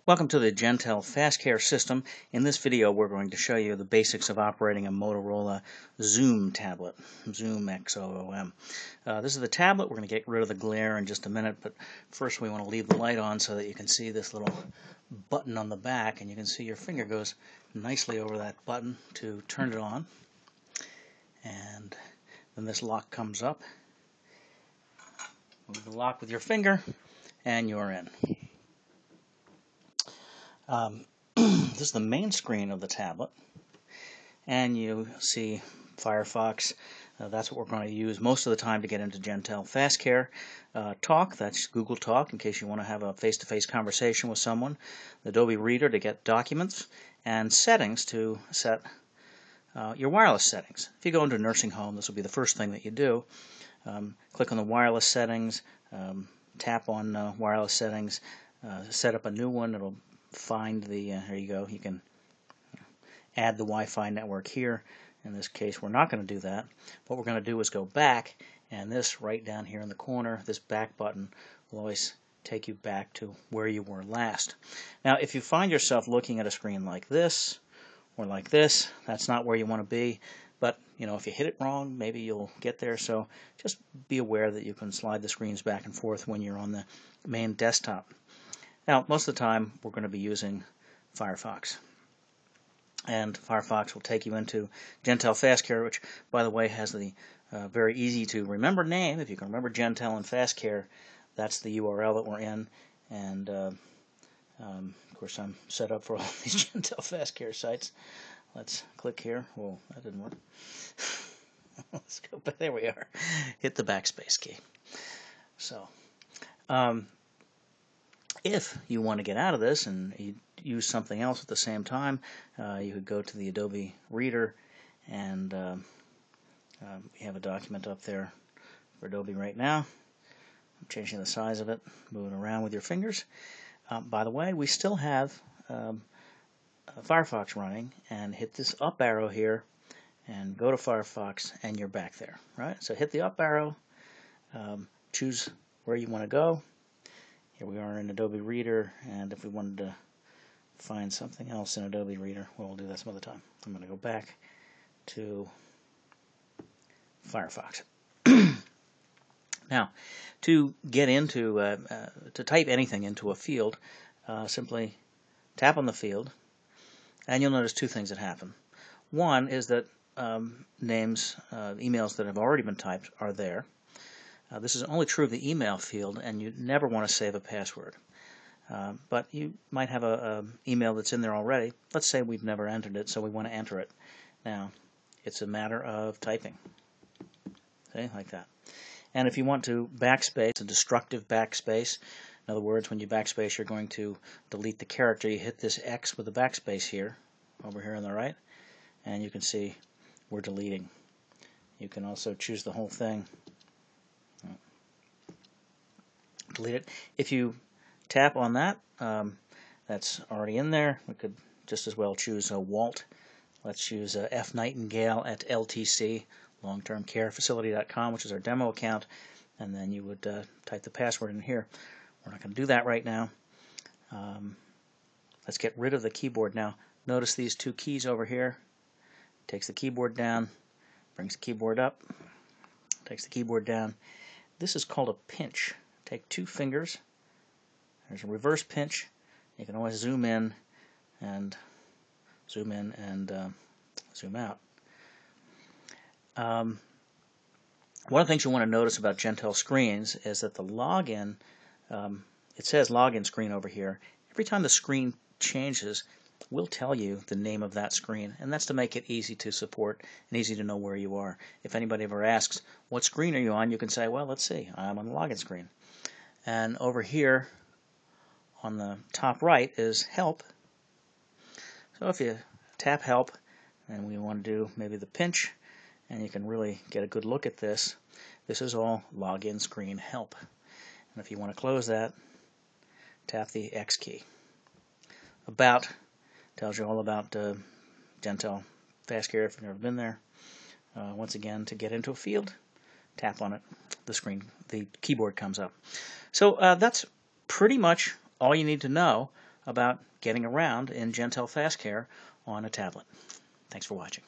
Welcome to the Gentell Fastcare system. In this video we're going to show you the basics of operating a Motorola Xoom tablet, Xoom Xoom. This is the tablet. We're going to get rid of the glare in just a minute, but first we want to leave the light on so that you can see this little button on the back, and you can see your finger goes nicely over that button to turn it on. And then this lock comes up. Move the lock with your finger and you're in. This is the main screen of the tablet, and you see Firefox. That's what we're going to use most of the time to get into Gentell Fastcare. Talk, that's Google Talk, in case you want to have a face-to-face conversation with someone. The Adobe Reader to get documents, and settings to set your wireless settings. If you go into a nursing home, this will be the first thing that you do. Click on the wireless settings, tap on wireless settings, set up a new one. It'll find the, there you go, you can add the Wi-Fi network here. In this case we're not going to do that. What we're going to do is go back, and this right down here in the corner, this back button will always take you back to where you were last. Now if you find yourself looking at a screen like this or like this, that's not where you want to be, but you know, if you hit it wrong, maybe you'll get there. So just be aware that you can slide the screens back and forth when you're on the main desktop. Now, most of the time, we're going to be using Firefox. And Firefox will take you into Gentell Fastcare, which, by the way, has the very easy to remember name. If you can remember Gentell and Fastcare, that's the URL that we're in. And, of course, I'm set up for all these Gentell Fastcare sites. Let's click here. Whoa, that didn't work. Let's go back. There we are. Hit the backspace key. So, if you want to get out of this and you use something else at the same time, you could go to the Adobe Reader, and we have a document up there for Adobe right now. I'm changing the size of it, moving around with your fingers. By the way, we still have Firefox running, and hit this up arrow here and go to Firefox, and you're back there, right? So hit the up arrow, choose where you want to go. Here we are in Adobe Reader, and if we wanted to find something else in Adobe Reader, well, we'll do that some other time. I'm going to go back to Firefox. Now, to get into, to type anything into a field, simply tap on the field, and you'll notice two things that happen. One is that names, emails that have already been typed are there. This is only true of the email field, and you never want to save a password. But you might have an email that's in there already. Let's say we've never entered it, so we want to enter it. Now, it's a matter of typing. See, like that. And if you want to backspace, a destructive backspace, in other words, when you backspace, you're going to delete the character. You hit this X with the backspace here, over here on the right, and you can see we're deleting. You can also choose the whole thing. Delete it. If you tap on that, that's already in there. We could just as well choose a Walt. Let's use F. Nightingale at LTC, longtermcarefacility.com, which is our demo account, and then you would type the password in here. We're not going to do that right now. Let's get rid of the keyboard now. Notice these two keys over here. Takes the keyboard down, brings the keyboard up, takes the keyboard down. This is called a pinch. Take two fingers. There's a reverse pinch. You can always zoom in and zoom out. One of the things you want to notice about Gentell screens is that the login, it says login screen over here. Every time the screen changes, we'll tell you the name of that screen, and that's to make it easy to support and easy to know where you are. If anybody ever asks, what screen are you on, you can say, well, let's see, I'm on the login screen. And over here on the top right is help. So if you tap help, and we want to do maybe the pinch, and you can really get a good look at this, this is all login screen help. And if you want to close that, tap the X key. About tells you all about Gentell Fastcare if you've never been there. Once again, to get into a field, tap on it, the keyboard comes up. So that's pretty much all you need to know about getting around in Gentell Fastcare on a tablet. Thanks for watching.